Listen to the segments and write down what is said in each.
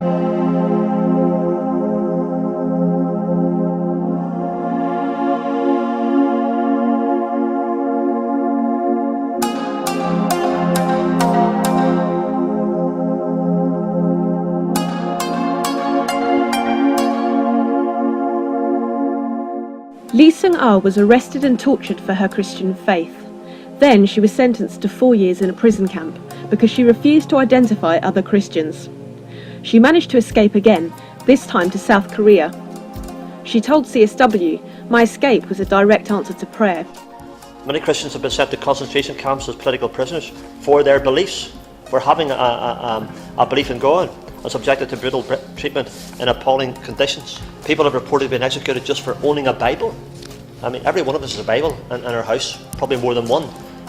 Lee Seung-ah was arrested and tortured for her Christian faith. Then she was sentenced to 4 years in a prison camp because she refused to identify other Christians. She managed to escape again, this time to South Korea. She told CSW, "My escape was a direct answer to prayer." Many Christians have been sent to concentration camps as political prisoners for their beliefs, for having a belief in God, and subjected to brutal treatment in appalling conditions. People have reported being executed just for owning a Bible. I mean, every one of us has a Bible in our house, probably more than one,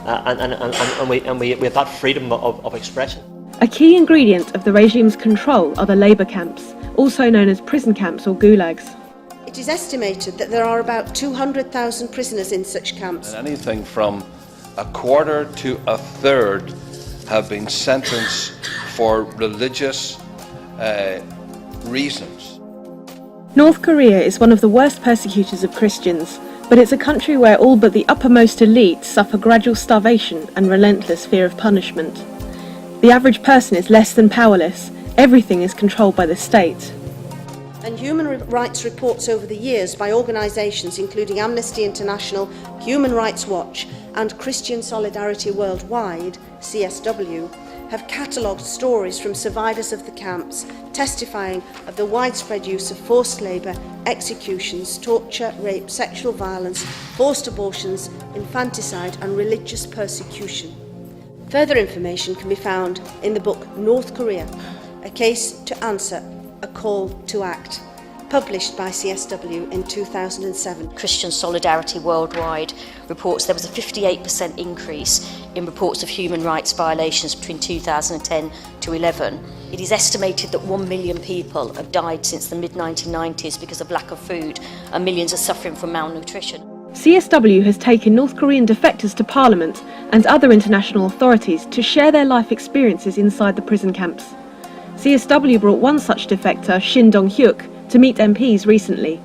and we have that freedom of expression. A key ingredient of the regime's control are the labour camps, also known as prison camps or gulags. It is estimated that there are about 200,000 prisoners in such camps. And anything from a quarter to a third have been sentenced for religious reasons. North Korea is one of the worst persecutors of Christians, but it's a country where all but the uppermost elite suffer gradual starvation and relentless fear of punishment. The average person is less than powerless. Everything is controlled by the state. And human rights reports over the years by organisations including Amnesty International, Human Rights Watch and Christian Solidarity Worldwide, CSW, have catalogued stories from survivors of the camps testifying of the widespread use of forced labour, executions, torture, rape, sexual violence, forced abortions, infanticide and religious persecution. Further information can be found in the book North Korea, A Case to Answer, A Call to Act, published by CSW in 2007. Christian Solidarity Worldwide reports there was a 58% increase in reports of human rights violations between 2010 to 11. It is estimated that 1 million people have died since the mid-1990s because of lack of food, and millions are suffering from malnutrition. CSW has taken North Korean defectors to Parliament and other international authorities to share their life experiences inside the prison camps. CSW brought one such defector, Shin Dong-hyuk, to meet MPs recently.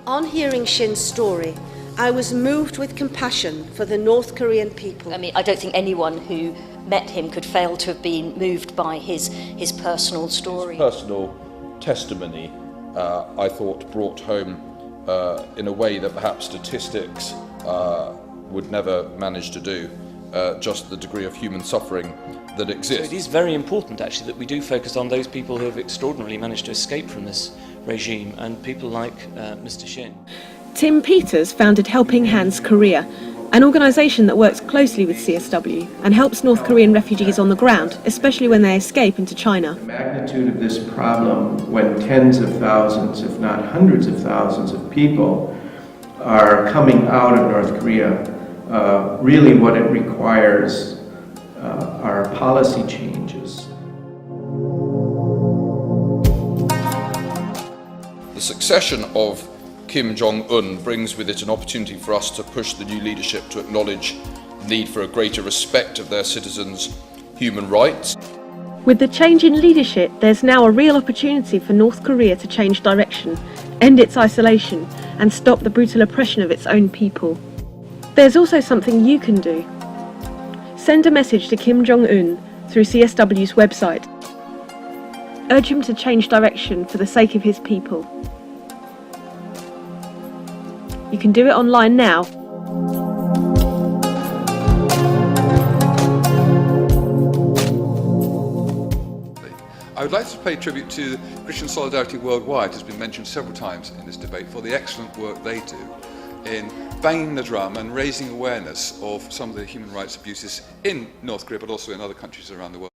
On hearing Shin's story, I was moved with compassion for the North Korean people. I mean, I don't think anyone who met him could fail to have been moved by his personal story. His personal testimony, I thought, brought home in a way that perhaps statistics would never manage to do, just the degree of human suffering that exists. So it is very important actually that we do focus on those people who have extraordinarily managed to escape from this regime, and people like Mr. Shin. Tim Peters founded Helping Hands Korea, an organisation that works closely with CSW and helps North Korean refugees on the ground, especially when they escape into China. The magnitude of this problem, when tens of thousands, if not hundreds of thousands of people are coming out of North Korea, really what it requires are policy changes. The succession of Kim Jong-un brings with it an opportunity for us to push the new leadership to acknowledge the need for a greater respect of their citizens' human rights. With the change in leadership, there's now a real opportunity for North Korea to change direction, end its isolation, and stop the brutal oppression of its own people. There's also something you can do. Send a message to Kim Jong-un through CSW's website. Urge him to change direction for the sake of his people. You can do it online now. I would like to pay tribute to Christian Solidarity Worldwide, has been mentioned several times in this debate, for the excellent work they do in banging the drum and raising awareness of some of the human rights abuses in North Korea, but also in other countries around the world.